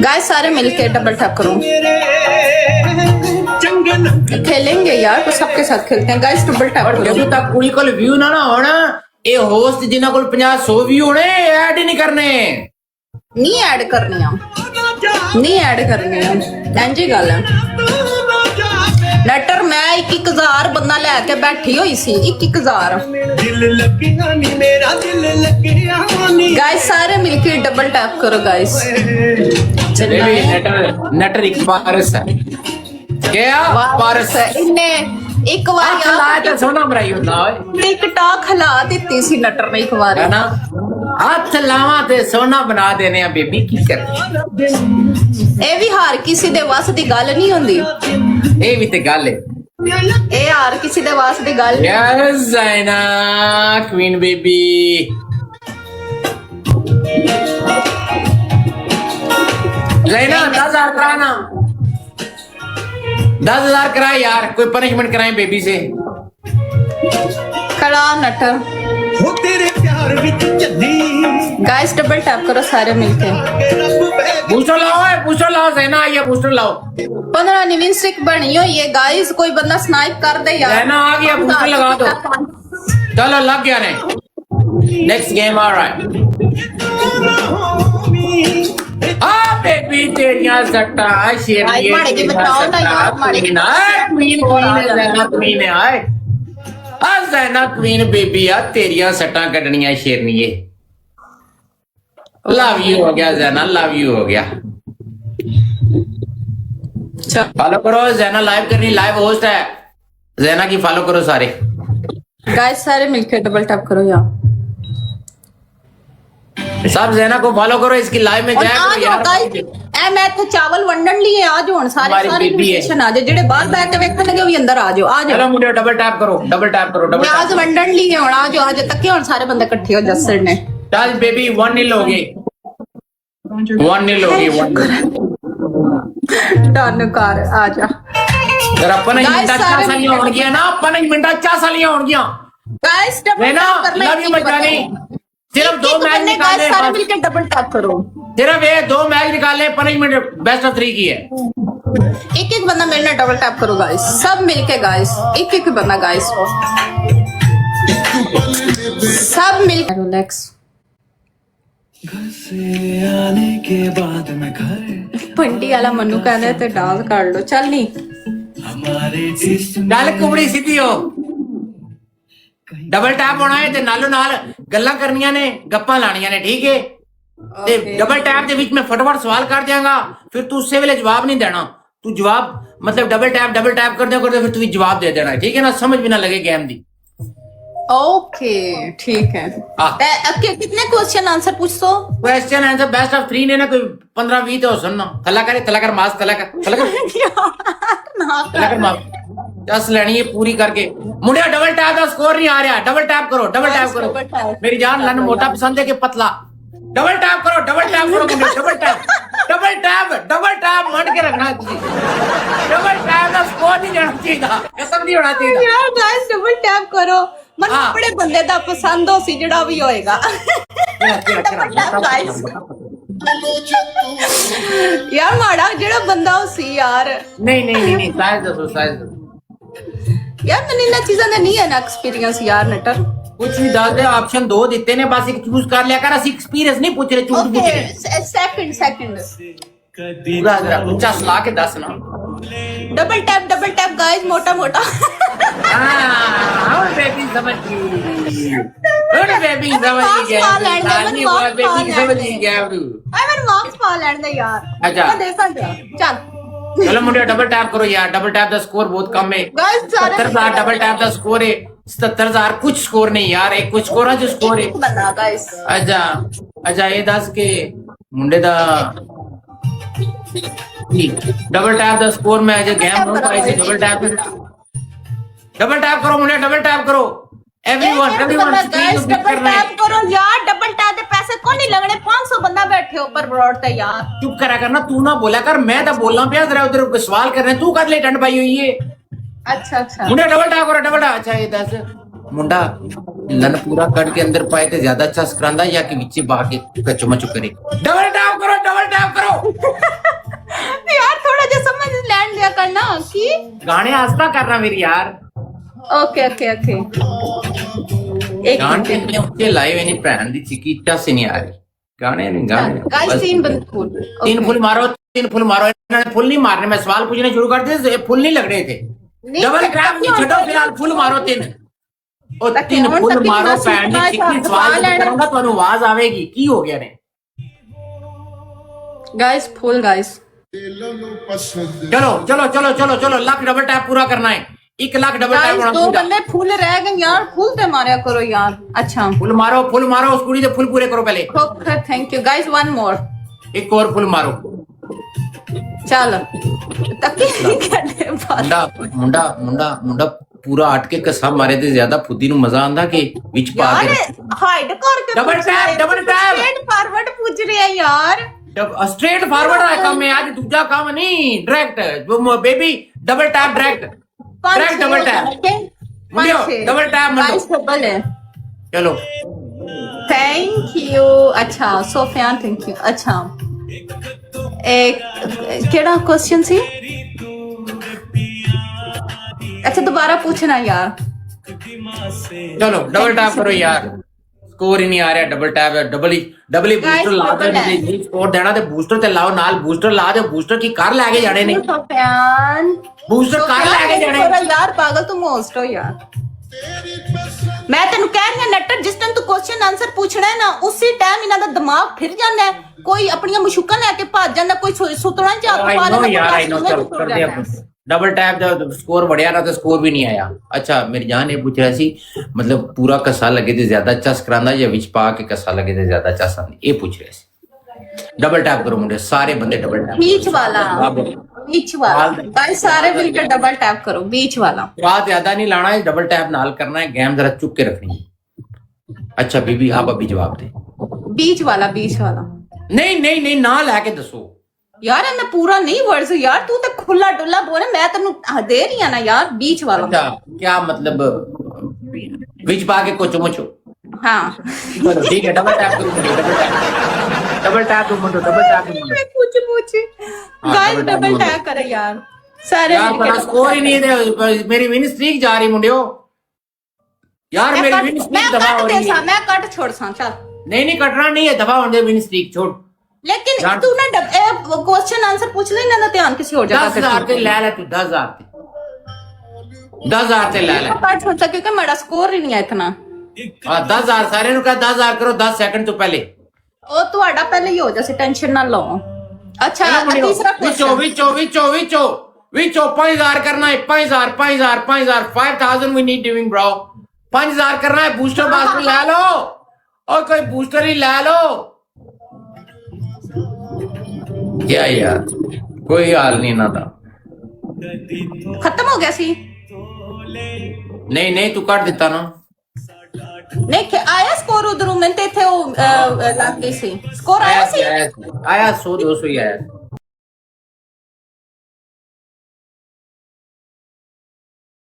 Guys सारे मिलके double tap करो। खेलेंगे यार तो सबके साथ खेलते हैं गाइस। डबल टैप करो। ਜਦੋਂ ਤੱਕ ਕੁੜੀ ਕੋਲ ਵਿਊ ਨਾ ਹੋਣਾ ਇਹ ਹੋਸਟ ਜਿਨ੍ਹਾਂ ਕੋਲ 50-100 ਵਿਊ ਹੋਣੇ ਐਡ ਹੀ ਨਹੀਂ ਕਰਨੇ। नहीं ऐड करनियां नहीं ऐड करनियां इंजी गल है। नटर मैं 1-1000 बंदा लैके बैठी हुई सी 1-1000 गाइस सारे मिलके डबल टैप करो गाइस। नटर एक पारस है क्या पारस है इन्ने एक बार तो सोना मराई होता है टिकटॉक खिला दी सी नटर ने एक बार है ना हाथ लावा ते सोना बना देने बेबी की कर ए भी हार किसी दे वास दी गल नहीं हुंदी ए भी ते गल है ए हार किसी दे वास दी गल यस ज़ैना क्वीन बेबी ज़ैना 10,000 कराना 10,000 कराए यार कोई पनिशमेंट कराए बेबी से खड़ा नटर गाइस डबल टैप करो सारे मिलके। बूस्टर लाओ ज़ैना आइए बूस्टर लाओ 15 निविन स्टिक बनी हुई है गाइस। कोई बंदा स्नाइप कर दे यार। ज़ैना आ गया बूस्टर लगा दो चलो लग गया ने नेक्स्ट गेम आ रहा है बेबी तेरियां सट्टा शेर मारे के बताओ ना यार मारे के क्वीन ज़ैना क्वीन है आए ज़ैना क्वीन बेबी यार तेरियां सट्टा कटनियां शेरनीए लव यू हो गया ज़ैना लव यू हो गया। फॉलो करो ज़ैना लाइव करनी लाइव होस्ट है ज़ैना की फॉलो करो सारे गाइस सारे मिलके डबल टैप करो यार। सब ज़ैना को फॉलो करो इसकी लाइव में जाए तो यार ए मैं तो चावल वंडन लिए आ जाओ सारे सारे इनविटेशन आ जाओ जेडे बाहर बैठ के वेखण लगे भी अंदर आ जाओ चलो मुझे डबल टैप करो डबल टैप करो डबल आज वंडन लिए हुन आ जाओ आज तक हुन सारे बंदे इकट्ठे हो जसर ने चल बेबी 1-0 हो गए 1-0 हो गए 1 डन कर आ जा यार अपन ही मिनटा 4 सालियां होण गया ना अपन ही मिनटा 4 सालियां होण गया गाइस डबल ज़ैना करना लव यू मचानी सिर्फ 2 मैच निकाले सारे मिलके डबल टैप करो। सिर्फ ये 2 मैच निकाले पनिशमेंट बेस्ट ऑफ 3 की है एक बंदा मिलना डबल टैप करो गाइस सब मिलके गाइस एक बंदा गाइस सब मिलके रिलैक्स आने के बाद मैं घर पंडी वाला मनु कहने ते डांस कर लो चल नहीं हमारे जिस्म डाल कुबड़ी सीधी हो डबल टैप होना है ते नालो नाल गल्लां करनियां ने गप्पां लानियां ने ठीक है ते डबल टैप दे विच मैं फटाफट सवाल कर दियांगा फिर तू उससे वेले जवाब नहीं देना तू जवाब मतलब डबल टैप करदे फिर तू जवाब दे देना ठीक है ना समझ भी ना लगे गेम दी ओके ठीक है कितने क्वेश्चन आंसर पूछ so question answer best of 3 ने ना कोई 15-20 तो सुनना तला कर मास तला कर मास दस लेनी है पूरी करके मुंडे डबल टैप का स्कोर नहीं आ रहा डबल टैप करो मेरी जान लन मोटा पसंद है कि पतला डबल टैप करो मुंडे डबल टैप मन के रखना डबल टैप का स्कोर नहीं जाना चाहिए खत्म नहीं होना चाहिए यार गाइस डबल टैप करो मन बड़े बंदे दा पसंद हो सी जेड़ा भी होएगा यार माड़ा जेड़ा बंदा हो सी यार नहीं साइज दो यार मैंने इन चीज़ों का नहीं है ना एक्सपीरियंस यार नटर कुछ भी दस दे ऑप्शन 2 दिते ने बस एक चूज कर लिया कर असि एक्सपीरियंस नहीं पूछ रहे चूज पूछ रहे सेकंड पूरा जरा ऊंचा सला के दस ना डबल टैप गाइस मोटा हां बेबी समझ गई बेबी समझ गया मैंने मार्क्स पा लेने दे यार अच्छा मैं देखा चल चलो मुझे डबल टैप करो यार डबल टैप का स्कोर बहुत कम है 70,000 डबल टैप का स्कोर है 77,000 कुछ स्कोर नहीं यार एक कुछ स्कोर है जो स्कोर है अच्छा ये 10 के मुंडे दा डबल टैप दा स्कोर में जो गेम हो ऐसे डबल टैप करो मुंडे डबल टैप करो एवरीवन गाइस डबल टैप करो यार डबल टैप दे पैसे को नहीं लगने 500 बंदा बैठे ऊपर ब्रॉड ते यार चुप करा करना तू ना बोला कर मैं तो बोलना पे जरा उधर सवाल कर रहे तू कर ले टंड पाई हुई है अच्छा मुंडा डबल टैप करो अच्छा ये 10 मुंडा लन पूरा कट के अंदर पाए तो ज्यादा अच्छा स्करांदा या कि विच पा के कचमच करे। डबल टैप करो, डबल टैप करो। यार थोड़ा जा समझ लैंड लिया करना कि गाने आस्ता करना मेरी यार। ओके ओके ओके एक गाने इतने ऊंचे लाए हुए नहीं, भैन दी चिकी टस नहीं आ रही। गाने नहीं गाने गाइस बस 3 बंद फुल तीन फुल मारो, तीन फुल मारो। इन्होंने फुल नहीं मारने, मैं सवाल पूछने शुरू कर दिए, फुल नहीं लग रहे थे। डबल टैप नहीं छड़ो, फिलहाल फुल मारो तीन। और तीन फुल मारो, भैन दी चिकी सवाल करूंगा तो आवाज आवेगी। की हो गया ने? गाइस फुल गाइस चलो चलो चलो चलो चलो, लाख डबल टैप पूरा करना है। 1 लाख डबल टैप गाइस होना दो पूरा। बंदे फुल रह गए यार, फुल ते मारया करो यार। अच्छा फुल मारो, फुल मारो, उस कुड़ी से फुल पूरे करो पहले। Okay thank you guys, one more. एक और फुल मारो। चल तकी करने बात मुंडा मुंडा मुंडा मुंडा पूरा अटके कसा मारे ते ज्यादा फुद्दी नु मजा आंदा कि विच पा यार के हाइड करके double tap, double tap. Straight forward पूछ रहे हैं यार। स्ट्रेट फॉरवर्ड है काम में, आज दूसरा काम नहीं, direct baby double tap, direct direct double tap मुंडियो, डबल टैप गाइस मुंडो। डबल है। चलो थैंक यू। अच्छा सोफियान थैंक यू। अच्छा एक केड़ा क्वेश्चन सी? अच्छा दोबारा पूछना यार। चलो डबल टैप करो यार, स्कोर ही नहीं आ रहा। डबल टैप है, डबल ही Guys, बूस्टर ला double दे, है। नहीं स्कोर देना ते बूस्टर ते लाओ नाल, बूस्टर ला दे, बूस्टर की कार लेके जाने ने, सोफियान बूस्टर कार लेके जाने। थोड़ा यार पागल तुम होस्ट हो यार। मैं तेन कह रही हूं नट्टर, जिस टाइम तू क्वेश्चन आंसर पूछना है ना उसी टाइम इन्हां दा दिमाग फिर जांदा है। कोई अपनी मुशुका लेके भज जांदा, कोई सुतना च हत्थ पा आई नो लेंदा, यार, कोई आई नो। सुतने चलो च कर सुत दिया जांदा है। डबल टैप, जब स्कोर बढ़िया ना तो स्कोर भी नहीं आया। अच्छा मेरी जान ये पूछ रहा सी, मतलब पूरा कसा लगे तो ज्यादा अच्छा स्करांदा या विच पा के कसा लगे तो ज्यादा अच्छा सा, ये पूछ रहे सी। डबल टैप करो मुंडे, सारे बंदे डबल टैप। बीच वाला, बीच वाला गाइस सारे मिलकर डबल टैप करो, बीच वाला। बात ज्यादा नहीं लाना है, डबल टैप नाल करना है, गेम जरा चुप के रखनी है। अच्छा बीबी आप अभी जवाब दे। बीच वाला, बीच वाला। नहीं नहीं नहीं, ना लेके दसो यार मैं पूरा नहीं वर्ड्स यार, तू तो खुला डुल्ला बोले, मैं तेनू दे रही हूं ना यार। बीच वाला अच्छा क्या मतलब, विच पा के कोचो मोचो। हाँ चलो ठीक है, डबल टैप करो मुंडे, डबल टैप, डबल टैप दो मुंडो, डबल टैप दो मुंडो। मैं पूछ गाइस double tap डबल बोलो। टैप करे यार सारे यार मिलके। पर स्कोर ही नहीं दे, मेरी विन स्ट्रीक जा रही मुंडियो यार, मैं मेरी कट- विन मैं स्ट्रीक दबा हो कट रही दे सा, है। मैं कट छोड़ सा चल। नहीं नहीं कटना नहीं है, दबा होने दे विन स्ट्रीक छोड़। लेकिन यार- तू ना क्वेश्चन आंसर पूछ ले ना, ध्यान किसी और जगह 10,000 ते ले ले तू, 10,000 ते 10,000 ते ले ले। कट छोड़ सा क्योंकि मेरा स्कोर ही नहीं है इतना। हाँ 10,000 सारे नु कहा 10,000 करो 10 सेकंड तो पहले। ओ ਤੁਹਾਡਾ पहले ही हो जैसे टेंशन ना लो। अच्छा चलो मुंडियो, तीसरा विचो क्वेश्चन विचो विचो विचो विचो 5,000 करना है, 5,000 5,000 5,000 5,000 वी नीड डूइंग ब्रो। 5,000 करना है, बूस्टर बास्टर ले लो, और कोई बूस्टर ही ले लो। क्या यार कोई हाल नहीं ना था। खत्म हो गया सी? नहीं नहीं तू काट देता ना। नहीं आया स्कोर उधर, मैं थे वो लग गई सी स्कोर आया सी। आया 100 200 ही आया।